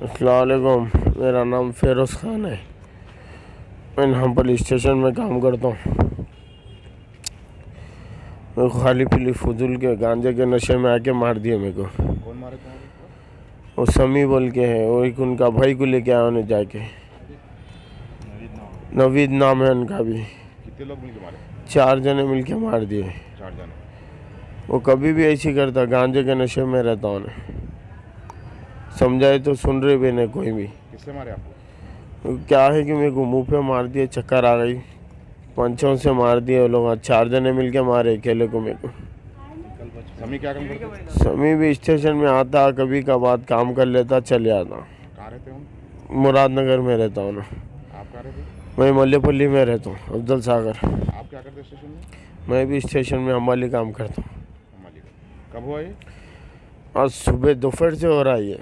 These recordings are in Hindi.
अस्सलाम वालेकुम। मेरा नाम फ़िरोज़ ख़ान है। मैं यहाँ पुलिस स्टेशन में काम करता हूँ। मेरे को खाली पीली फजूल के गांजे के नशे में आके मार दिया मेरे को। कौन मारे तुम्हारे? वो समी बोल के है, वो एक उनका भाई को लेके आया उन्हें जाके। नवीद नाम है उनका भी। कितने लोग मिलके मारे? 4 जने मिलके मार दिए। 4 जने। वो कभी भी ऐसी करता, गांजे के नशे में रहता उन्हें। समझाए तो सुन रहे भी नहीं कोई भी। किससे मारे आपको? क्या है कि मेरे को मुंह पे मार दिए, चक्कर आ गई, पंचों से मार दिए वो लोग। 4 जने मिलके मारे अकेले को मेरे को। समी क्या काम करते? समी भी स्टेशन में आता, कभी कभार काम कर लेता, चले आता। कहाँ रहते हो? मुरादनगर में रहता हूँ ना। आप कहाँ रहते? मैं मल्लेपल्ली में रहता हूँ, अफजल सागर। आप क्या करते स्टेशन में? मैं भी स्टेशन में हमाली काम करता हूँ। हमाली। कब हुआ ये? आज सुबह दोपहर से हो रहा है ये।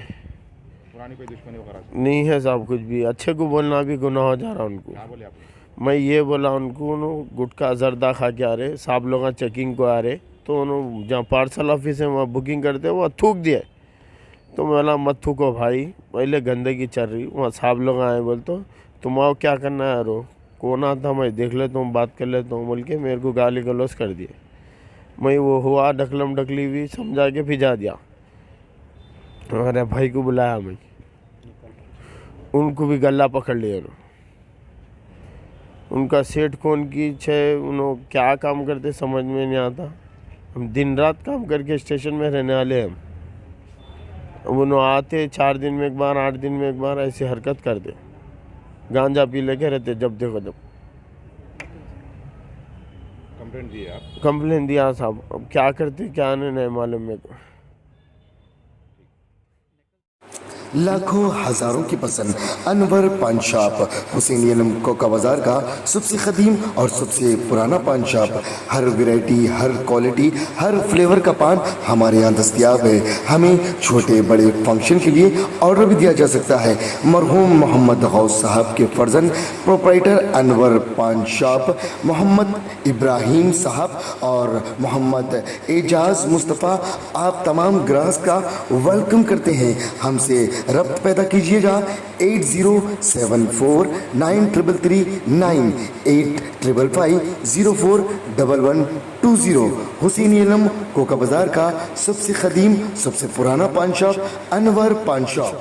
पुरानी कोई दुश्मनी वगैरह? नहीं है साहब, कुछ भी। अच्छे को बोलना भी गुनाह हो जा रहा उनको। क्या बोले आपने? मैं ये बोला उनको, गुटखा जर्दा खा के आ रहे, साहब लोग चेकिंग को आ रहे, तो उन्होंने जहाँ पार्सल ऑफिस है वहाँ बुकिंग करते वहाँ थूक दिए। तो मैं बोला मत थूको भाई, पहले गंदगी चल रही। वहाँ साहब लोग आए, बोल तो तुम आओ क्या करना है यारो, कौन आता, मैं देख लेता हूँ, बात कर लेता हूँ बोल के मेरे को गाली गलौज कर दिए। मैं वो हुआ ढकलम ढकली भी समझा के भिजा दिया। हमारे भाई को बुलाया, मैं उनको भी गला पकड़ लिया। उनका सेठ कौन की छे, उन्होंने क्या काम करते समझ में नहीं आता। हम दिन रात काम करके स्टेशन में रहने वाले हम। अब उन्होंने आते 4 दिन में एक बार, 8 दिन में एक बार ऐसी हरकत करते। गांजा पी लेके रहते जब देखो जब। कंप्लेंट दी है आप? कंप्लेन दिया साहब, अब क्या करते क्या नहीं मालूम मेरे को। लाखों हजारों की पसंद अनवर पान शॉप, हुसैनी आलम कोका बाजार का सबसे कदीम और सबसे पुराना पान शॉप। हर वैरायटी, हर क्वालिटी, हर फ्लेवर का पान हमारे यहाँ दस्तयाब है। हमें छोटे बड़े फंक्शन के लिए ऑर्डर भी दिया जा सकता है। मरहूम मोहम्मद गौस साहब के फर्जन प्रोप्राइटर अनवर पान शॉप मोहम्मद इब्राहिम साहब और मोहम्मद एजाज मुस्तफ़ा आप तमाम ग्राहक का वेलकम करते हैं। हमसे रब्त पैदा कीजिएगा 8074933339 8555041120। हुसैनी आलम कोका बाजार का सबसे कदीम सबसे पुराना पान शॉप अनवर पान शॉप।